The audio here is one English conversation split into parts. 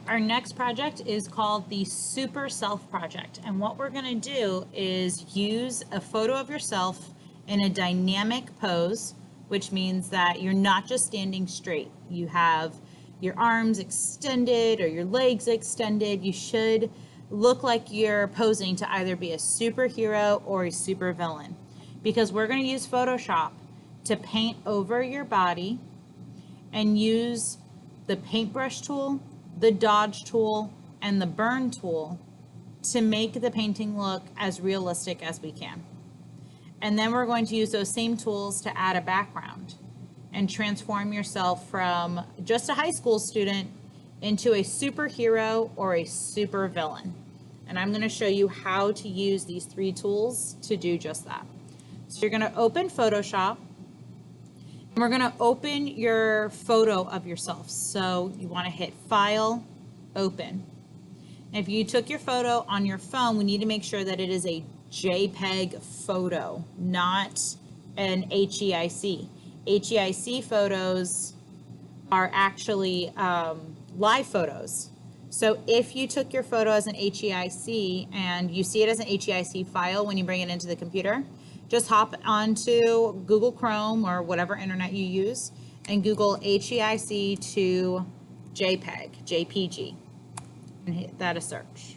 Our next project is called the Super Self Project. And what we're going to do is use a photo of yourself in a dynamic pose, which means that you're not just standing straight. You have your arms extended or your legs extended. You should look like you're posing to either be a superhero or a supervillain, because we're going to use Photoshop to paint over your body and use the paintbrush tool, the dodge tool, and the burn tool to make the painting look as realistic as we can. And then we're going to use those same tools to add a background and transform yourself from just a high school student into a superhero or a supervillain. And I'm going to show you how to use these three tools to do just that. So you're going to open Photoshop. And we're going to open your photo of yourself. So you want to hit File, Open. And if you took your photo on your phone, we need to make sure that it is a JPEG photo, not an HEIC. HEIC photos are actually live photos. So if you took your photo as an HEIC and you see it as an HEIC file when you bring it into the computer, just hop onto Google Chrome or whatever internet you use and Google HEIC to JPG, and hit that a search.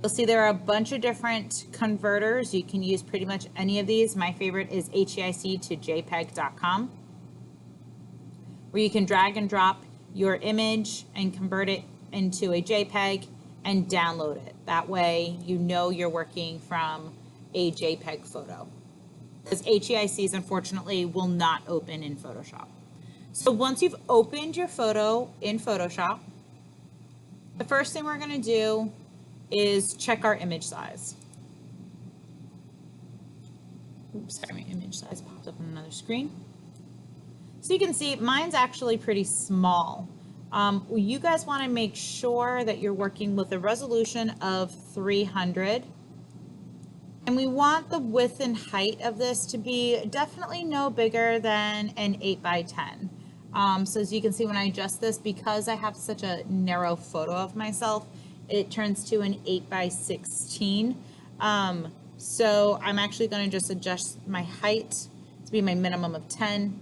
You'll see there are a bunch of different converters. You can use pretty much any of these. My favorite is HEIC to JPEG.com, where you can drag and drop your image and convert it into a JPEG and download it. That way you know you're working from a JPEG photo, because HEICs unfortunately will not open in Photoshop. So once you've opened your photo in Photoshop, the first thing we're going to do is check our image size. Oops, sorry, my image size popped up on another screen. So you can see mine's actually pretty small. You guys want to make sure that you're working with a resolution of 300. And we want the width and height of this to be definitely no bigger than an 8 by 10. So as you can see, when I adjust this, because I have such a narrow photo of myself, it turns to an 8 by 16. So I'm actually going to just adjust my height to be my minimum of 10.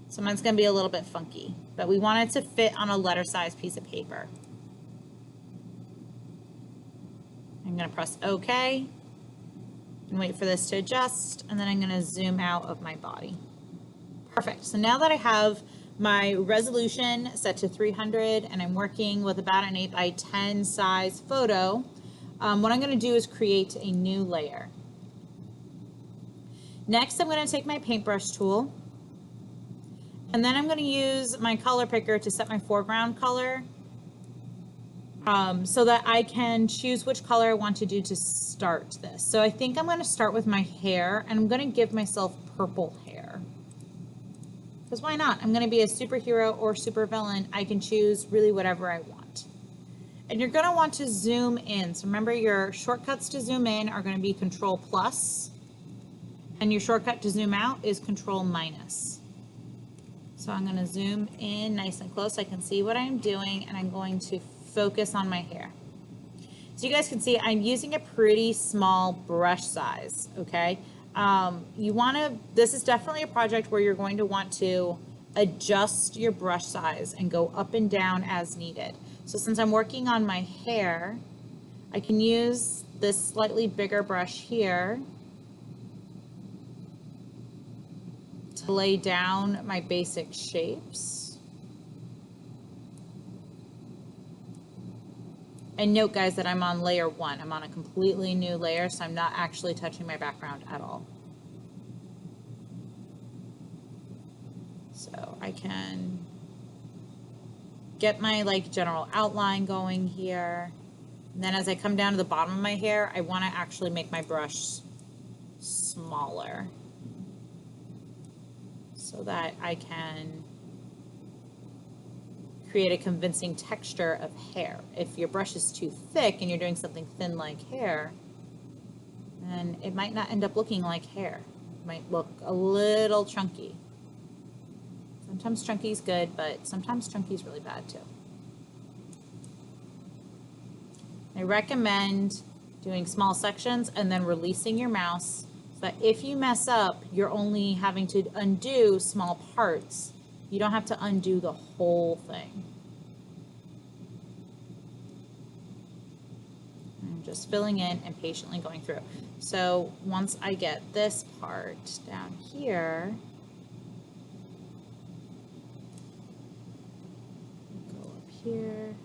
So mine's going to be a little bit funky, but we want it to fit on a letter size piece of paper. I'm going to press OK and wait for this to adjust, and then I'm going to zoom out of my body. Perfect. So now that I have my resolution set to 300 and I'm working with about an 8 by 10 size photo, what I'm going to do is create a new layer. Next, I'm going to take my paintbrush tool, and then I'm going to use my color picker to set my foreground color, so that I can choose which color I want to do to start this. So I think I'm going to start with my hair, and I'm going to give myself purple hair. Because why not? I'm going to be a superhero or supervillain. I can choose really whatever I want. And you're going to want to zoom in. So remember, your shortcuts to zoom in are going to be Control+, and your shortcut to zoom out is Control-. So I'm going to zoom in nice and close so I can see what I'm doing, and I'm going to focus on my hair. So you guys can see I'm using a pretty small brush size, okay? This is definitely a project where you're going to want to adjust your brush size and go up and down as needed. So since I'm working on my hair, I can use this slightly bigger brush here to lay down my basic shapes. And note, guys, that I'm on layer 1. I'm on a completely new layer, so I'm not actually touching my background at all. So I can get my general outline going here. And then as I come down to the bottom of my hair, I want to actually make my brush smaller so that I can create a convincing texture of hair. If your brush is too thick and you're doing something thin like hair, then it might not end up looking like hair. It might look a little chunky. Sometimes chunky is good, but sometimes chunky is really bad too. recommend doing small sections and then releasing your mouse so that if you mess up, you're only having to undo small parts. You don't have to undo the whole thing. I'm just filling in and patiently going through. So once I get this part down here, go up here.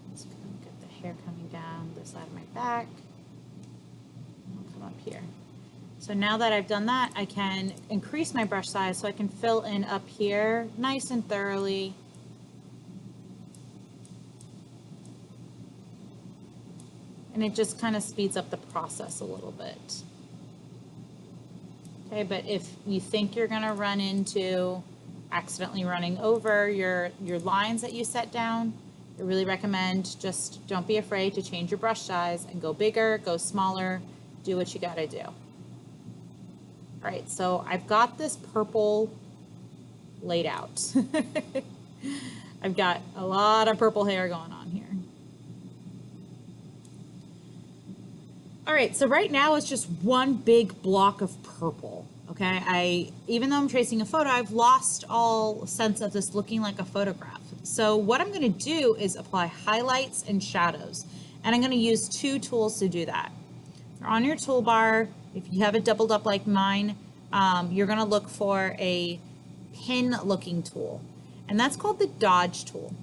Let's get the hair coming down this side of my back. I'll come up here. So now that I've done that, I can increase my brush size so I can fill in up here nice and thoroughly. And it just kind of speeds up the process a little bit. Okay, but if you think you're gonna run into accidentally running over your lines that you set down, I really recommend just don't be afraid to change your brush size and go bigger, go smaller, do what you gotta do. All right, so I've got this purple laid out. I've got a lot of purple hair going on here. All right, so right now it's just one big block of purple, okay? Even though I'm tracing a photo, I've lost all sense of this looking like a photograph. So what I'm gonna do is apply highlights and shadows, and I'm gonna use two tools to do that. On your toolbar, if you have it doubled up like mine, you're gonna look for a pin looking tool, and that's called the dodge tool.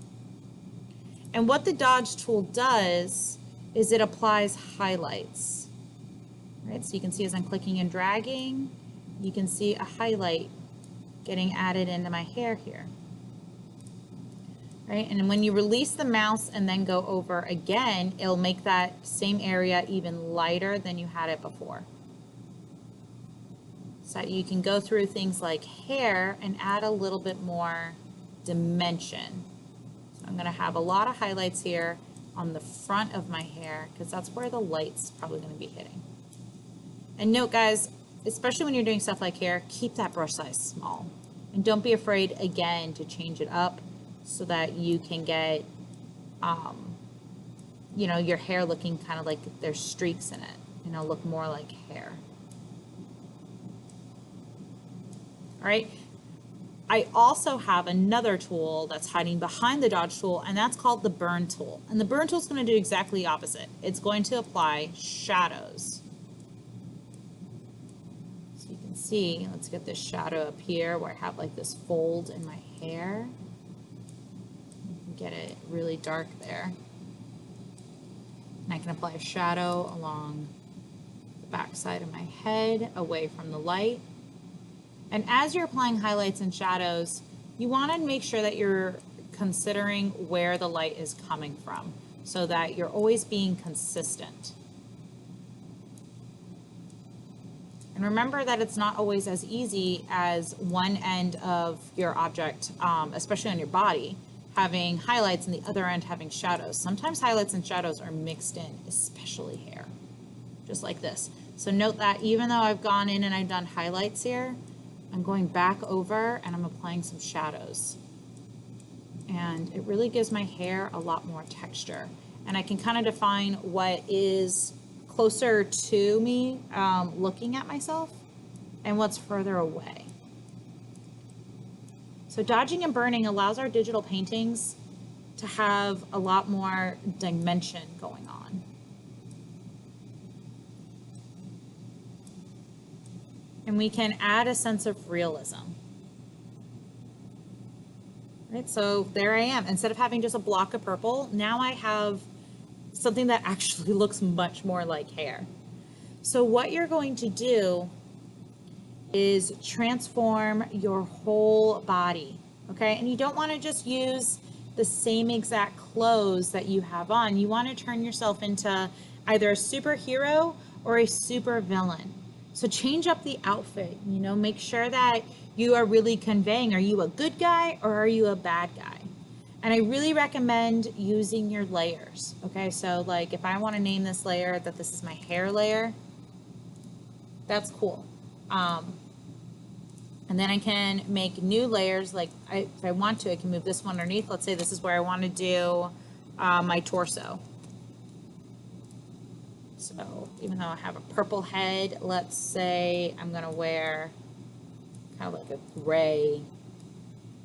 And what the dodge tool does is it applies highlights. Right, so you can see as I'm clicking and dragging, you can see a highlight getting added into my hair here. Right, and when you release the mouse and then go over again, it'll make that same area even lighter than you had it before. So you can go through things like hair and add a little bit more dimension. So I'm gonna have a lot of highlights here on the front of my hair because that's where the light's probably gonna be hitting. And note guys, especially when you're doing stuff like hair, keep that brush size small. And don't be afraid again to change it up so that you can get, you know, your hair looking kind of like there's streaks in it, you know, look more like hair. All right. I also have another tool that's hiding behind the dodge tool, and that's called the burn tool. And the burn tool is going to do exactly the opposite. It's going to apply shadows. So you can see, let's get this shadow up here where I have like this fold in my hair. Get it really dark there. And I can apply a shadow along the back side of my head away from the light. And as you're applying highlights and shadows, you want to make sure that you're considering where the light is coming from so that you're always being consistent. And remember that it's not always as easy as one end of your object, especially on your body, having highlights and the other end having shadows. Sometimes highlights and shadows are mixed in, especially hair, just like this. So note that even though I've gone in and I've done highlights here, I'm going back over and I'm applying some shadows. And it really gives my hair a lot more texture. And I can kind of define what is closer to me looking at myself and what's further away. So dodging and burning allows our digital paintings to have a lot more dimension going on. And we can add a sense of realism. Right, so there I am. Instead of having just a block of purple, now I have something that actually looks much more like hair. So what you're going to do is transform your whole body, okay? And you don't want to just use the same exact clothes that you have on. You want to turn yourself into either a superhero or a super villain. So change up the outfit, you know, make sure that you are really conveying, are you a good guy or are you a bad guy? And I really recommend using your layers, okay? So like if I want to name this layer that this is my hair layer, that's cool. And then I can make new layers, like if I want to, I can move this one underneath. Let's say this is where I want to do my torso. So even though I have a purple head, let's say I'm gonna wear kind of like a gray,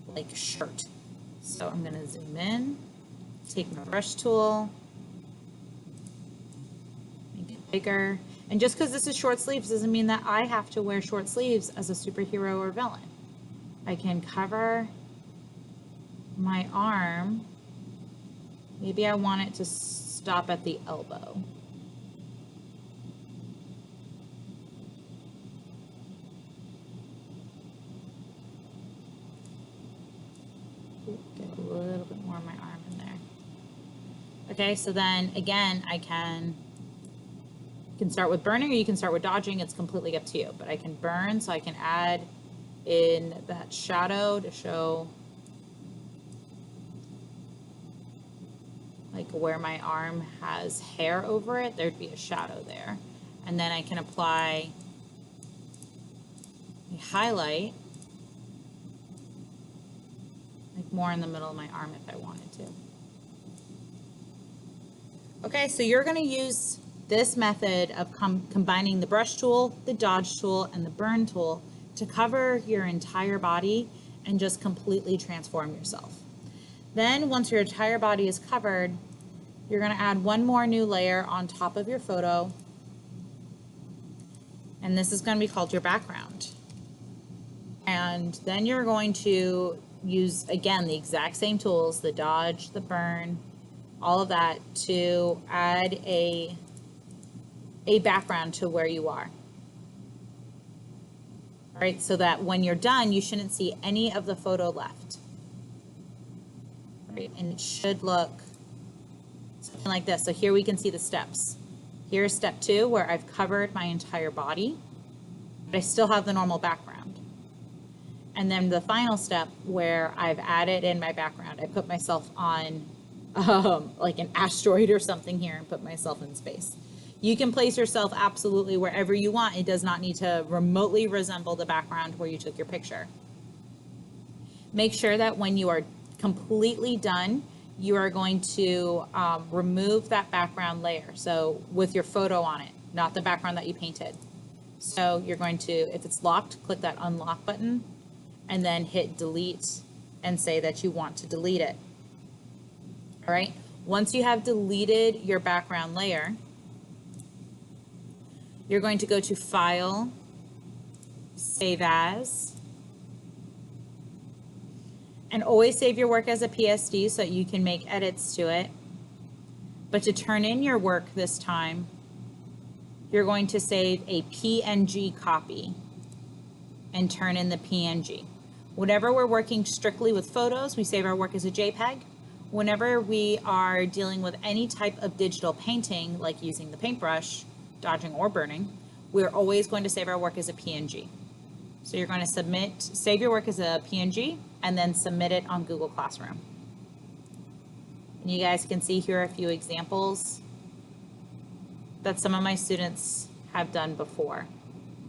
like shirt. So I'm gonna zoom in, take my brush tool, make it bigger. And just because this is short sleeves doesn't mean that I have to wear short sleeves as a superhero or villain. I can cover my arm. Maybe I want it to stop at the elbow. Get a little bit more of my arm in there. Okay, so then again, I can start with burning or you can start with dodging. It's completely up to you, but I can burn, so I can add in that shadow to show like where my arm has hair over it, there'd be a shadow there. And then I can apply a highlight, like more in the middle of my arm if I wanted to. Okay, so you're gonna use this method of combining the brush tool, the dodge tool, and the burn tool to cover your entire body and just completely transform yourself. Then once your entire body is covered, you're gonna add one more new layer on top of your photo. And this is gonna be called your background. And then you're going to use, again, the exact same tools, the dodge, the burn, all of that, to add a background to where you are. All right, so that when you're done, you shouldn't see any of the photo left. Right, and it should look something like this. So here we can see the steps. Here's step 2, where I've covered my entire body, but I still have the normal background. And then the final step where I've added in my background, I put myself on like an asteroid or something here and put myself in space. You can place yourself absolutely wherever you want. It does not need to remotely resemble the background where you took your picture. Make sure that when you are completely done, you are going to remove that background layer. So with your photo on it, not the background that you painted. So you're going to, if it's locked, click that unlock button and then hit delete and say that you want to delete it. All right. Once you have deleted your background layer, you're going to go to File, Save As, and always save your work as a PSD so that you can make edits to it. But to turn in your work this time, you're going to save a PNG copy and turn in the PNG. Whenever we're working strictly with photos, we save our work as a JPEG. Whenever we are dealing with any type of digital painting, like using the paintbrush, dodging or burning, we're always going to save our work as a PNG. So you're going to save your work as a PNG and then submit it on Google Classroom. And you guys can see here a few examples that some of my students have done before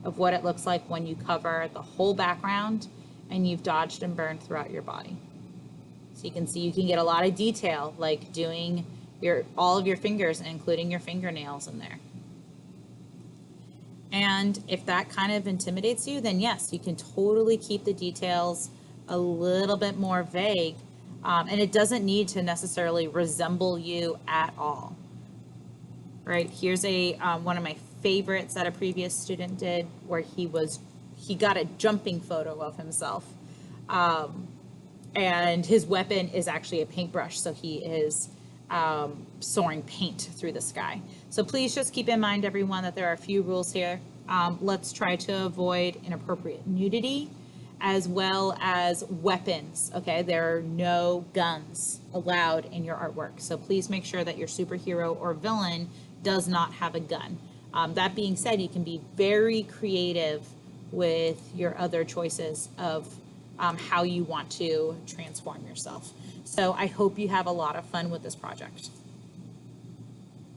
of what it looks like when you cover the whole background and you've dodged and burned throughout your body. So you can see you can get a lot of detail, like doing all of your fingers and including your fingernails in there. And if that kind of intimidates you, then yes, you can totally keep the details a little bit more vague. And it doesn't need to necessarily resemble you at all. Right, here's one of my favorites that a previous student did, where he got a jumping photo of himself. And his weapon is actually a paintbrush, so he is soaring paint through the sky. So please just keep in mind, everyone, that there are a few rules here. Let's try to avoid inappropriate nudity as well as weapons, okay? There are no guns allowed in your artwork. So please make sure that your superhero or villain does not have a gun. That being said, you can be very creative with your other choices of how you want to transform yourself. So I hope you have a lot of fun with this project.